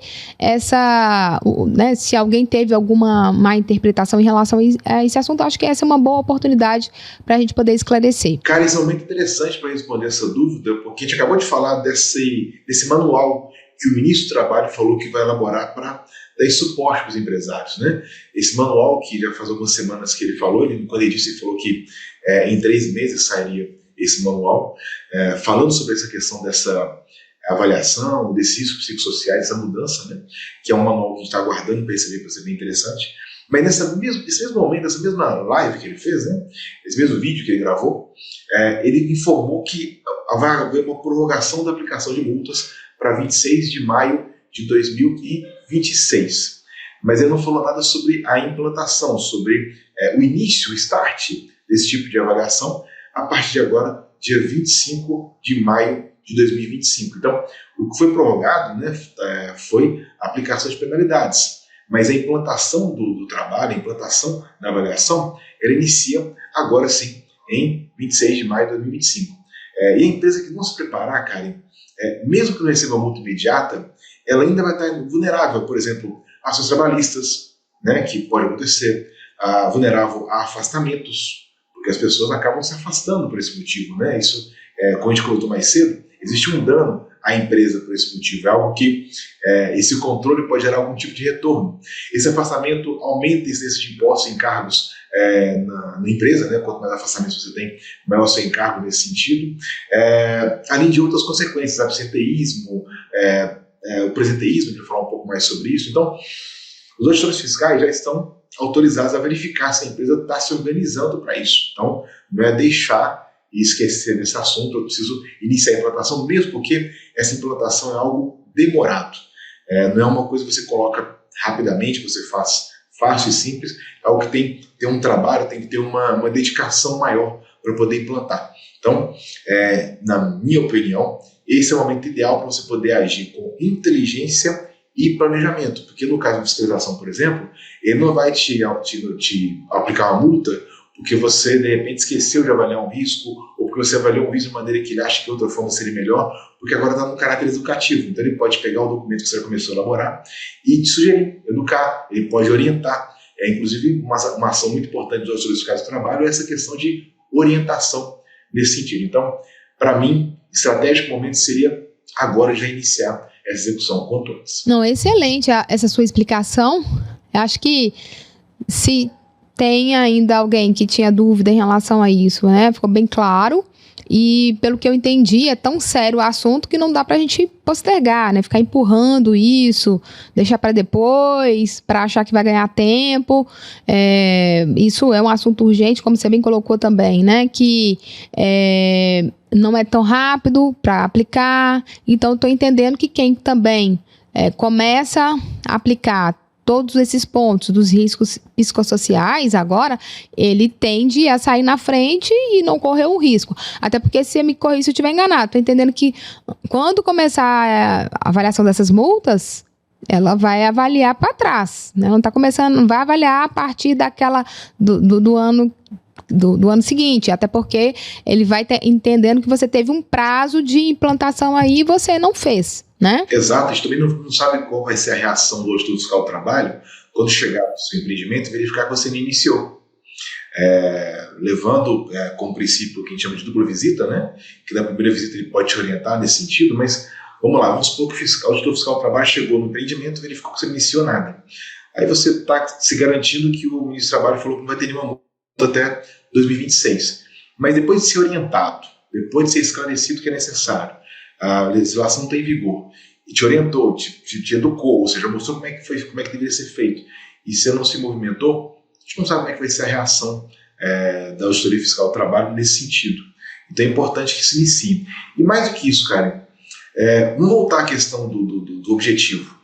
né, se alguém teve alguma má interpretação em relação a esse assunto. Acho que essa é uma boa oportunidade para a gente poder esclarecer. Cara, isso é muito interessante para responder essa dúvida, porque a gente acabou de falar desse manual que o Ministro do Trabalho falou que vai elaborar para dar suporte para os empresários, né? Esse manual, que já faz algumas semanas que ele falou, quando ele disse, ele falou que em 3 meses sairia esse manual, falando sobre essa questão dessa avaliação, desses riscos psicossociais, essa mudança, né? Que é um manual que a gente está aguardando para receber, para ser bem interessante. Mas nesse mesmo momento, essa mesma live que ele fez, né? Esse mesmo vídeo que ele gravou, ele informou que vai haver uma prorrogação da aplicação de multas para 26 de maio de 2026. Mas ele não falou nada sobre a implantação, sobre o início, o start desse tipo de avaliação a partir de agora, dia 25 de maio de 2025. Então, o que foi prorrogado, né, foi a aplicação de penalidades, mas a implantação do trabalho, a implantação da avaliação, ela inicia agora sim, em 26 de maio de 2025. E a empresa que não se preparar, Karen, mesmo que não receba multa imediata, ela ainda vai estar vulnerável, por exemplo, a ações trabalhistas, né, que pode acontecer, vulnerável a afastamentos, porque as pessoas acabam se afastando por esse motivo, né? Isso, como a gente colocou mais cedo, existe um dano à empresa por esse motivo. É algo que esse controle pode gerar algum tipo de retorno. Esse afastamento aumenta a incidência de impostos e encargos na empresa, né? Quanto mais afastamento você tem, maior o seu encargo nesse sentido. Além de outras consequências, absenteísmo, o presenteísmo, para falar um pouco mais sobre isso. Então, os auditores fiscais já estão autorizados a verificar se a empresa está se organizando para isso. Então, não é deixar e esquecer desse assunto. Eu preciso iniciar a implantação, mesmo porque essa implantação é algo demorado. Não é uma coisa que você coloca rapidamente, você faz fácil e simples, é algo que tem que ter um trabalho, tem que ter uma dedicação maior para poder implantar. Então, na minha opinião, esse é o momento ideal para você poder agir com inteligência e planejamento, porque no caso de fiscalização, por exemplo, ele não vai te aplicar uma multa porque você, de repente, esqueceu de avaliar um risco, ou porque você avaliou um risco de maneira que ele acha que outra forma seria melhor, porque agora está no caráter educativo. Então ele pode pegar o documento que você começou a elaborar e te sugerir, educar, ele pode orientar. Inclusive, uma ação muito importante dos auditores fiscais do trabalho é essa questão de orientação nesse sentido. Então, para mim, estratégico momento seria agora já iniciar essa execução quanto antes. Não, excelente essa sua explicação. Eu acho que se tem ainda alguém que tinha dúvida em relação a isso, né? Ficou bem claro. E pelo que eu entendi, é tão sério o assunto que não dá pra gente postergar, né? Ficar empurrando isso, deixar para depois, para achar que vai ganhar tempo. Isso é um assunto urgente, como você bem colocou também, né? Que não é tão rápido para aplicar. Então, estou entendendo que quem também começa a aplicar todos esses pontos dos riscos psicossociais, agora, ele tende a sair na frente e não correr um risco. Até porque, se eu me corrigir se eu estiver enganado, estou entendendo que quando começar a avaliação dessas multas, ela vai avaliar para trás, né? Não vai avaliar a partir daquela do ano seguinte, até porque ele vai entendendo que você teve um prazo de implantação aí e você não fez, né? Exato, a gente também não sabe qual vai ser a reação do auditor fiscal do trabalho quando chegar no seu empreendimento e verificar que você não iniciou. Levando como princípio o que a gente chama de dupla visita, né? Que na primeira visita ele pode te orientar nesse sentido, mas vamos lá, vamos supor que o auditor fiscal do trabalho chegou no empreendimento e verificou que você não iniciou nada. Aí você está se garantindo que o ministro do Trabalho falou que não vai ter nenhuma multa até 2026. Mas depois de ser orientado, depois de ser esclarecido que é necessário, a legislação está em vigor, e te orientou, te educou, ou seja, mostrou como é que deveria ser feito, e você não se movimentou, a gente não sabe como é que vai ser a reação da auditoria fiscal do trabalho nesse sentido. Então é importante que se inicie. E mais do que isso, Karen, vamos voltar à questão do objetivo.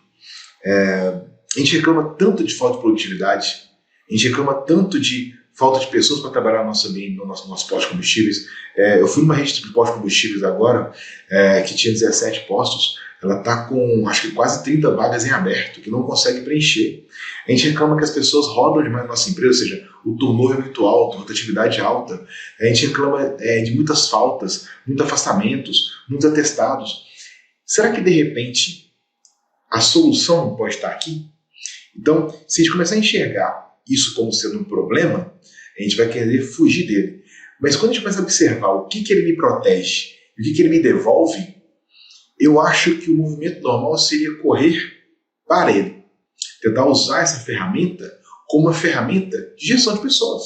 A gente reclama tanto de falta de produtividade, a gente reclama tanto de falta de pessoas para trabalhar no nosso ambiente, no nosso posto de combustíveis. Eu fui numa rede de postos de combustíveis agora, que tinha 17 postos, ela está com, acho que quase 30 vagas em aberto, que não consegue preencher. A gente reclama que as pessoas rodam demais na nossa empresa, ou seja, o turnover é muito alto, a rotatividade alta. A gente reclama de muitas faltas, muitos afastamentos, muitos atestados. Será que, de repente, a solução não pode estar aqui? Então, se a gente começar a enxergar isso como sendo um problema, a gente vai querer fugir dele. Mas quando a gente começa a observar o que ele me protege e o que ele me devolve, eu acho que o movimento normal seria correr para ele. Tentar usar essa ferramenta como uma ferramenta de gestão de pessoas.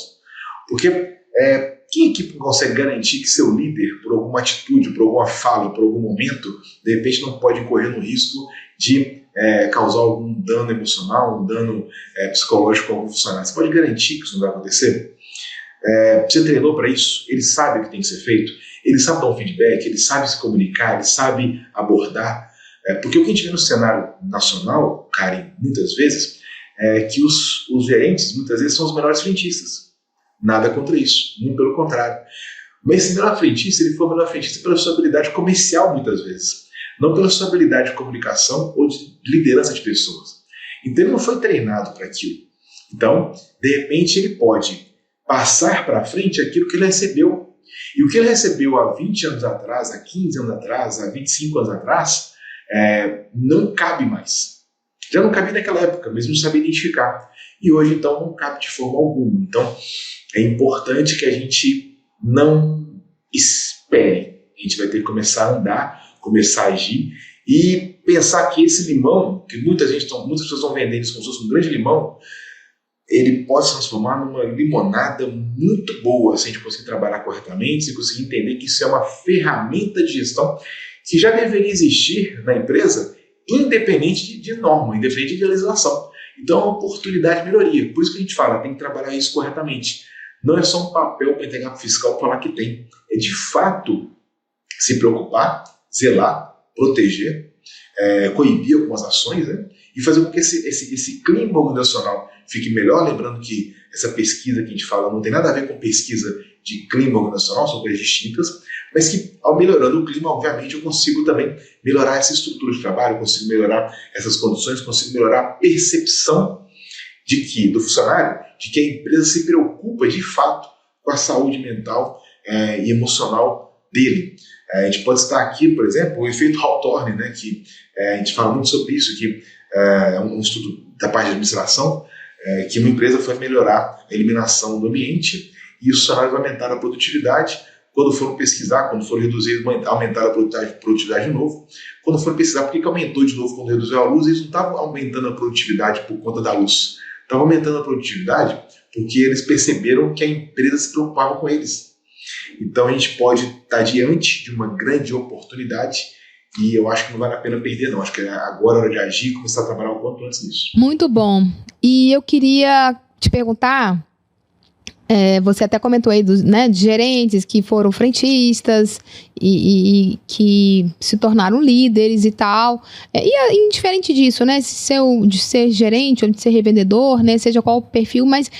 Porque quem aqui consegue garantir que seu líder, por alguma atitude, por alguma fala, por algum momento, de repente não pode correr no risco de causar algum dano emocional, um dano psicológico a algum funcionário? Você pode garantir que isso não vai acontecer? Você treinou para isso? Ele sabe o que tem que ser feito? Ele sabe dar um feedback? Ele sabe se comunicar? Ele sabe abordar? Porque o que a gente vê no cenário nacional, Karen, muitas vezes, é que os gerentes, muitas vezes, são os melhores frentistas. Nada contra isso, muito pelo contrário. Mas esse melhor frentista, ele foi o melhor frentista pela sua habilidade comercial, muitas vezes. Não pela sua habilidade de comunicação ou de liderança de pessoas. Então ele não foi treinado para aquilo. Então, de repente, ele pode passar para frente aquilo que ele recebeu. E o que ele recebeu há 20 anos atrás, há 15 anos atrás, há 25 anos atrás, não cabe mais. Já não cabia naquela época, mas não sabia identificar. E hoje, então, não cabe de forma alguma. Então, é importante que a gente não espere A gente vai ter que começar a andar, começar a agir e pensar que esse limão, que muitas pessoas estão vendendo isso como se fosse um grande limão, ele pode se transformar numa limonada muito boa se a gente conseguir trabalhar corretamente, se conseguir entender que isso é uma ferramenta de gestão que já deveria existir na empresa, independente de norma, independente de legislação. Então é uma oportunidade de melhoria. Por isso que a gente fala, tem que trabalhar isso corretamente. Não é só um papel para entregar para o fiscal para falar que tem. É de fato se preocupar, zelar, proteger, coibir algumas ações, né? E fazer com que esse clima organizacional fique melhor. Lembrando que essa pesquisa que a gente fala não tem nada a ver com pesquisa de clima organizacional, são coisas distintas, mas que ao melhorando o clima, obviamente, eu consigo também melhorar essa estrutura de trabalho, eu consigo melhorar essas condições, consigo melhorar a percepção do funcionário, de que a empresa se preocupa de fato com a saúde mental e emocional dele. A gente pode citar aqui, por exemplo, o efeito Hawthorne, né, que a gente fala muito sobre isso, que é um estudo da parte de administração, que uma empresa foi melhorar a eliminação do ambiente e os funcionários aumentaram a produtividade. Quando foram pesquisar, quando foram reduzir, aumentaram a produtividade de novo. Quando foram pesquisar por que aumentou de novo quando reduziu a luz, eles não estavam aumentando a produtividade por conta da luz. Estavam aumentando a produtividade porque eles perceberam que a empresa se preocupava com eles. Então a gente pode estar diante de uma grande oportunidade e eu acho que não vale a pena perder, não. Acho que agora é hora de agir e começar a trabalhar o quanto antes nisso. Muito bom. E eu queria te perguntar, você até comentou aí de gerentes que foram frentistas e que se tornaram líderes e tal. E indiferente disso, né? De ser gerente ou de ser revendedor, né? Seja qual o perfil, mas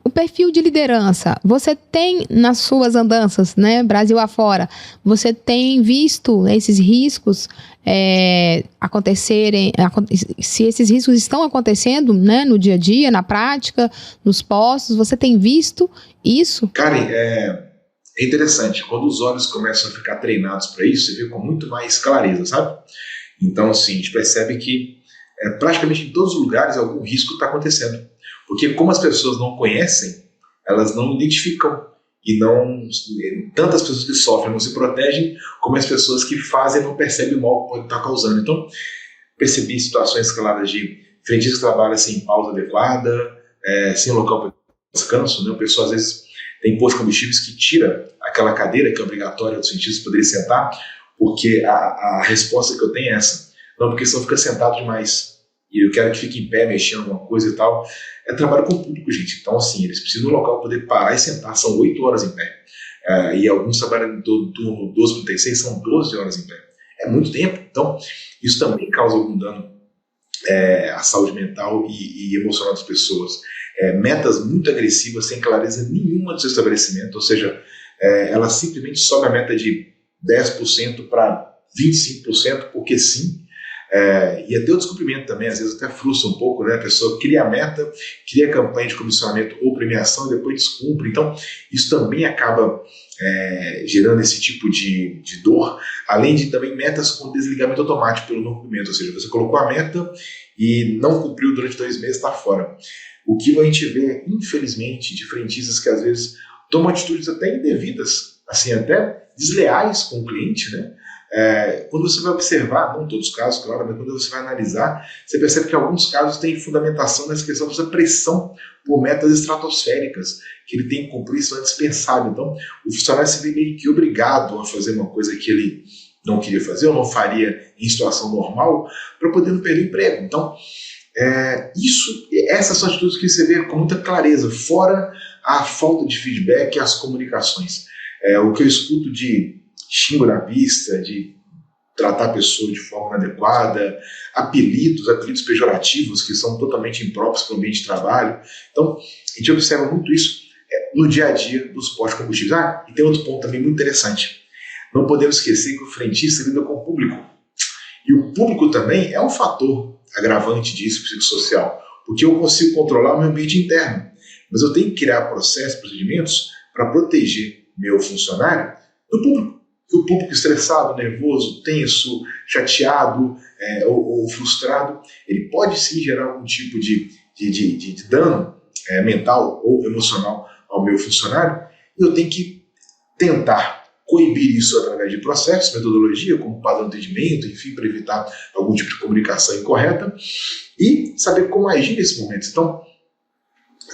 o perfil de liderança, você tem nas suas andanças, né, Brasil afora, você tem visto esses riscos acontecerem, se esses riscos estão acontecendo, né, no dia a dia, na prática, nos postos, você tem visto isso? Karen, é interessante, quando os olhos começam a ficar treinados para isso, você vê com muito mais clareza, sabe? Então, assim, a gente percebe que praticamente em todos os lugares algum risco está acontecendo. Porque como as pessoas não conhecem, elas não identificam e tantas pessoas que sofrem não se protegem, como as pessoas que fazem não percebem o mal que pode estar causando. Então, percebi situações claras de frentistas que trabalham sem pausa adequada, sem local para descanso, né? A pessoa às vezes tem postos de combustíveis que tira aquela cadeira que é obrigatória dos cientistas poderem sentar, porque a resposta que eu tenho é essa. Não, porque senão fica sentado demais. E eu quero que fique em pé, mexendo alguma coisa e tal. É trabalho com o público, gente. Então, assim, eles precisam de um local para poder parar e sentar. São 8 horas em pé. E alguns trabalham do turno 12/36, são 12 horas em pé. É muito tempo. Então, isso também causa algum dano à saúde mental e emocional das pessoas. Metas muito agressivas, sem clareza nenhuma do seu estabelecimento. Ou seja, ela simplesmente sobe a meta de 10% para 25%, porque sim. E até o descumprimento também, às vezes até frustra um pouco, né? A pessoa cria a meta, cria a campanha de comissionamento ou premiação e depois descumpre. Então, isso também acaba gerando esse tipo de dor, além de também metas com desligamento automático pelo não cumprimento, ou seja, você colocou a meta e não cumpriu durante 2 meses, está fora. O que a gente vê, infelizmente, de frentistas que às vezes tomam atitudes até indevidas, assim, até desleais com o cliente, né? Quando você vai observar, não em todos os casos, claro, mas quando você vai analisar, você percebe que alguns casos têm fundamentação nessa questão dessa pressão por metas estratosféricas, que ele tem que cumprir, isso é indispensável. Então, o funcionário se vê meio que obrigado a fazer uma coisa que ele não queria fazer, ou não faria em situação normal, para poder não perder o emprego. Então, essas são atitudes que você vê com muita clareza, fora a falta de feedback e as comunicações. O que eu escuto de xingo na pista, de tratar a pessoa de forma inadequada, apelidos pejorativos que são totalmente impróprios para o ambiente de trabalho. Então, a gente observa muito isso no dia a dia dos postos de combustíveis. E tem outro ponto também muito interessante. Não podemos esquecer que o frentista lida com o público. E o público também é um fator agravante disso, psicossocial, porque eu consigo controlar o meu ambiente interno, mas eu tenho que criar processos, procedimentos para proteger meu funcionário do público. O público estressado, nervoso, tenso, chateado ou frustrado, ele pode sim gerar algum tipo de dano mental ou emocional ao meu funcionário, e eu tenho que tentar coibir isso através de processos, metodologia, como padrão de atendimento, enfim, para evitar algum tipo de comunicação incorreta, e saber como agir nesses momentos. Então,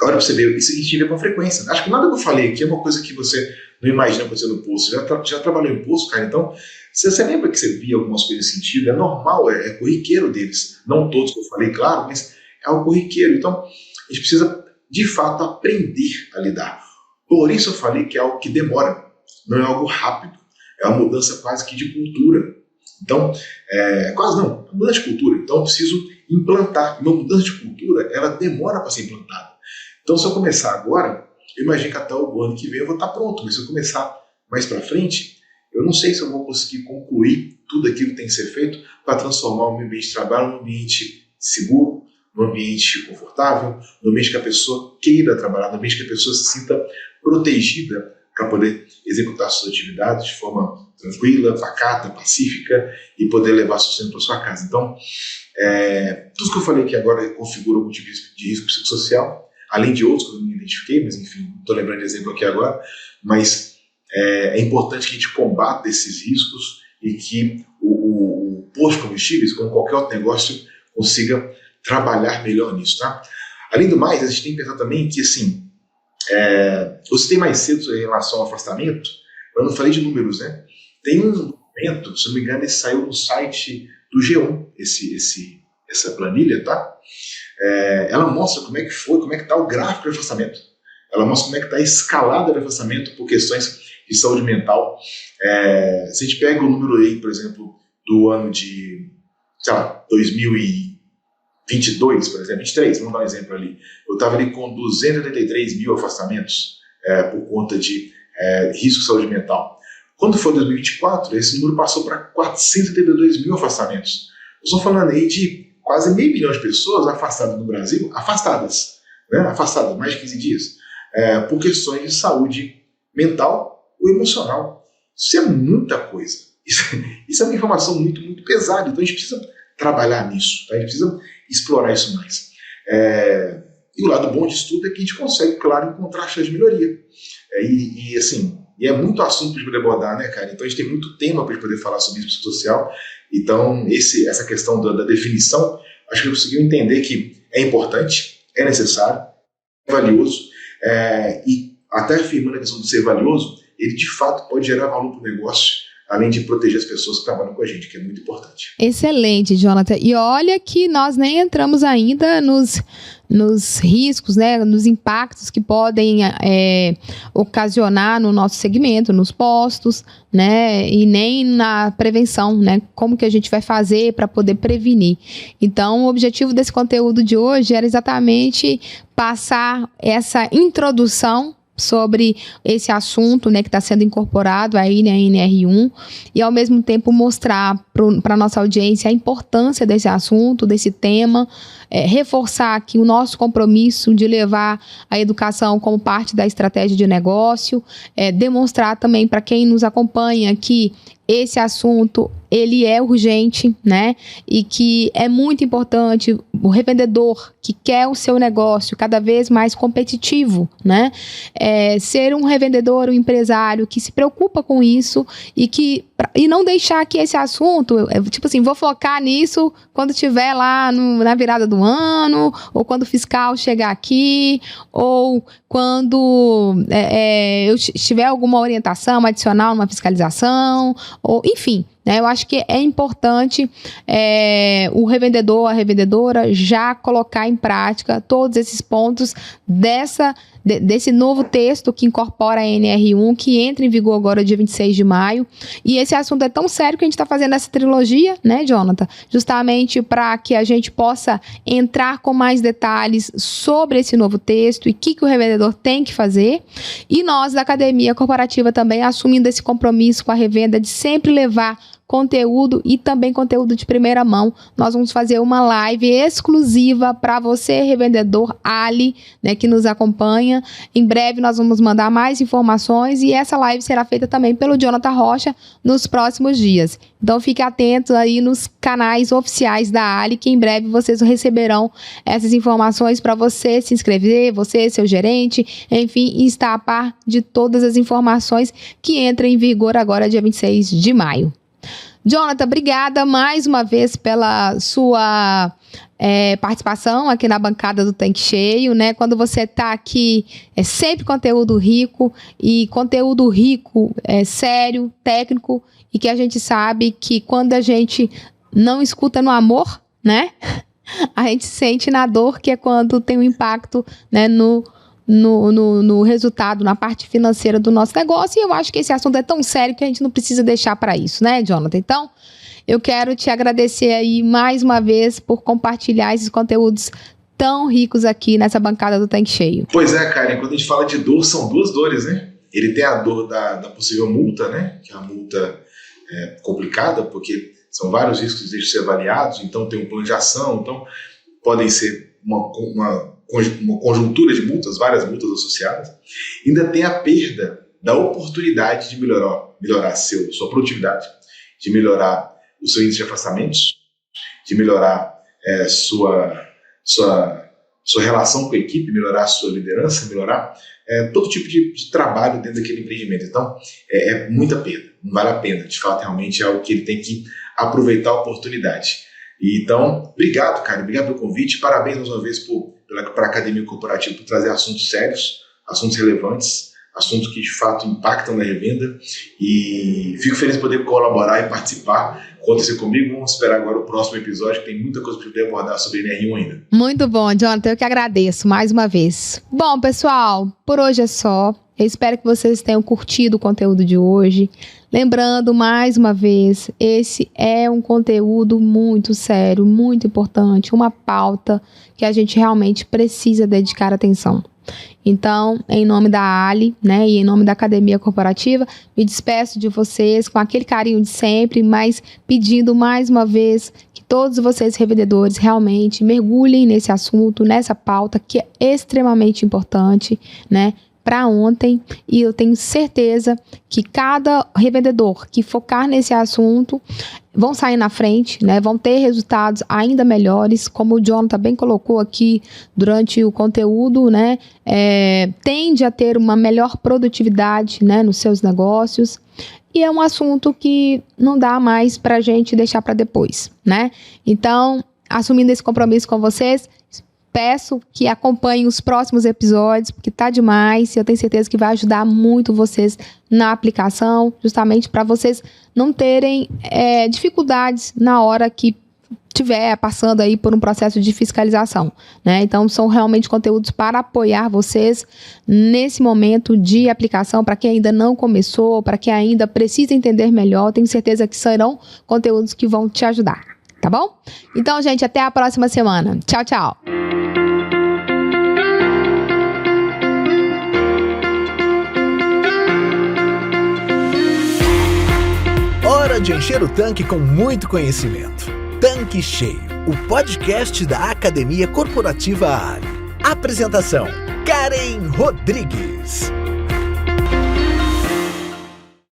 olha para você ver, isso a gente vê com frequência. Acho que nada que eu falei aqui é uma coisa que você não imagina acontecer no posto. Já trabalhou em posto, cara, então você lembra que você via algumas coisas nesse sentido? É normal, é corriqueiro deles. Não todos que eu falei, claro, mas é algo corriqueiro. Então, a gente precisa, de fato, aprender a lidar. Por isso eu falei que é algo que demora, não é algo rápido. É uma mudança quase que de cultura. Então, quase não, é uma mudança de cultura. Então, eu preciso implantar. Uma mudança de cultura, ela demora para ser implantada. Então, se eu começar agora, eu imagino que até o ano que vem eu vou estar pronto. Mas se eu começar mais para frente, eu não sei se eu vou conseguir concluir tudo aquilo que tem que ser feito para transformar o meu ambiente de trabalho num ambiente seguro, num ambiente confortável, num ambiente que a pessoa queira trabalhar, num ambiente que a pessoa se sinta protegida para poder executar suas atividades de forma tranquila, pacata, pacífica e poder levar sustento para sua casa. Então, tudo que eu falei aqui agora configura algum tipo de risco psicossocial, além de outros que eu não me identifiquei, mas enfim, não estou lembrando de exemplo aqui agora, mas é importante que a gente combata esses riscos e que o posto de combustíveis, como qualquer outro negócio, consiga trabalhar melhor nisso, tá? Além do mais, a gente tem que pensar também que, assim, eu citei mais cedo em relação ao afastamento, eu não falei de números, né? Tem um documento, se não me engano, ele saiu no site do G1, essa planilha, tá? Ela mostra como é que foi, como é que está o gráfico de afastamento. Ela mostra como é que está a escalada de afastamento por questões de saúde mental. Se a gente pega o número aí, por exemplo, do ano de, sei lá, 2022, por exemplo, 23, vamos dar um exemplo ali. Eu estava ali com 283 mil afastamentos por conta de risco de saúde mental. Quando foi 2024, esse número passou para 432 mil afastamentos. Eu estou falando aí de quase 500 mil de pessoas afastadas no Brasil, afastadas, mais de 15 dias, por questões de saúde mental ou emocional. Isso é muita coisa. Isso é uma informação muito, muito pesada. Então a gente precisa trabalhar nisso, tá? A gente precisa explorar isso mais. E o lado bom disso tudo é que a gente consegue, claro, encontrar chances de melhoria. E é muito assunto para a gente poder abordar, né, cara? Então a gente tem muito tema para a gente poder falar sobre isso psicossocial. Então, essa questão da definição, acho que eu consegui entender que é importante, é necessário, é valioso, e até afirmando a questão de ser valioso, ele de fato pode gerar valor para o negócio, além de proteger as pessoas que trabalham com a gente, que é muito importante. Excelente, Jonathan. E olha que nós nem entramos ainda nos riscos, né, nos impactos que podem ocasionar no nosso segmento, nos postos, né, e nem na prevenção, né, como que a gente vai fazer para poder prevenir. Então, o objetivo desse conteúdo de hoje era exatamente passar essa introdução sobre esse assunto, né, que está sendo incorporado aí na NR1 e ao mesmo tempo mostrar para a nossa audiência a importância desse assunto, desse tema, reforçar aqui o nosso compromisso de levar a educação como parte da estratégia de negócio, demonstrar também para quem nos acompanha que esse assunto, ele é urgente, né? E que é muito importante o revendedor que quer o seu negócio cada vez mais competitivo, né? Ser um revendedor, um empresário que se preocupa com isso e não deixar que esse assunto, tipo assim, vou focar nisso quando estiver lá na virada do ano, ou quando o fiscal chegar aqui, ou quando eu tiver alguma orientação adicional numa fiscalização, ou enfim, né, eu acho que é importante o revendedor, a revendedora já colocar em prática todos esses pontos desse novo texto que incorpora a NR1, que entra em vigor agora dia 26 de maio. E esse assunto é tão sério que a gente está fazendo essa trilogia, né, Jonathan? Justamente para que a gente possa entrar com mais detalhes sobre esse novo texto e o que o revendedor tem que fazer. E nós, da Academia Corporativa, também assumindo esse compromisso com a revenda de sempre levar conteúdo e também conteúdo de primeira mão. Nós vamos fazer uma live exclusiva para você, revendedor Ali, né, que nos acompanha. Em breve nós vamos mandar mais informações e essa live será feita também pelo Jonathan Rocha nos próximos dias. Então fique atento aí nos canais oficiais da Ali, que em breve vocês receberão essas informações para você se inscrever, você, seu gerente, enfim, estar a par de todas as informações que entram em vigor agora dia 26 de maio. Jonathan, obrigada mais uma vez pela sua participação aqui na bancada do Tanque Cheio, né? Quando você está aqui, é sempre conteúdo rico, e conteúdo rico é sério, técnico, e que a gente sabe que quando a gente não escuta no amor, né? A gente sente na dor, que é quando tem um impacto, né, no resultado, na parte financeira do nosso negócio. E eu acho que esse assunto é tão sério que a gente não precisa deixar para isso, né, Jonathan? Então, eu quero te agradecer aí mais uma vez por compartilhar esses conteúdos tão ricos aqui nessa bancada do Tanque Cheio. Pois é, Karen, quando a gente fala de dor, são duas dores, né? Ele tem a dor da possível multa, né? Que é a multa complicada, porque são vários riscos que deixam de ser avaliados, então tem um plano de ação, então podem ser uma conjuntura de multas, várias multas associadas. Ainda tem a perda da oportunidade de melhorar sua produtividade, de melhorar o seu índice de afastamentos, de melhorar sua relação com a equipe, melhorar a sua liderança, melhorar todo tipo de trabalho dentro daquele empreendimento. Então, é muita perda, não vale a pena. De fato, realmente é algo que ele tem que aproveitar a oportunidade. Então, obrigado, cara, obrigado pelo convite, parabéns mais uma vez para a Academia Corporativa por trazer assuntos sérios, assuntos relevantes, assuntos que de fato impactam na revenda, e fico feliz de poder colaborar e participar. Conta comigo, vamos esperar agora o próximo episódio, que tem muita coisa para poder abordar sobre NR1 ainda. Muito bom, Jonathan, eu que agradeço mais uma vez. Bom, pessoal, por hoje é só. Eu espero que vocês tenham curtido o conteúdo de hoje. Lembrando, mais uma vez, esse é um conteúdo muito sério, muito importante, uma pauta que a gente realmente precisa dedicar atenção. Então, em nome da Ali, né, e em nome da Academia Corporativa, me despeço de vocês com aquele carinho de sempre, mas pedindo mais uma vez que todos vocês revendedores realmente mergulhem nesse assunto, nessa pauta que é extremamente importante, né, para ontem, e eu tenho certeza que cada revendedor que focar nesse assunto vão sair na frente, né? Vão ter resultados ainda melhores, como o Jonathan bem colocou aqui durante o conteúdo, né? Tende a ter uma melhor produtividade, né, nos seus negócios, e é um assunto que não dá mais para a gente deixar para depois, né? Então, assumindo esse compromisso com vocês, peço que acompanhem os próximos episódios, porque tá demais, e eu tenho certeza que vai ajudar muito vocês na aplicação, justamente para vocês não terem dificuldades na hora que estiver passando aí por um processo de fiscalização, né? Então, são realmente conteúdos para apoiar vocês nesse momento de aplicação, para quem ainda não começou, para quem ainda precisa entender melhor. Tenho certeza que serão conteúdos que vão te ajudar, tá bom? Então, gente, até a próxima semana. Tchau, tchau! Hora de encher o tanque com muito conhecimento. Tanque Cheio, o podcast da Academia Corporativa Ali. Apresentação: Karen Rodrigues.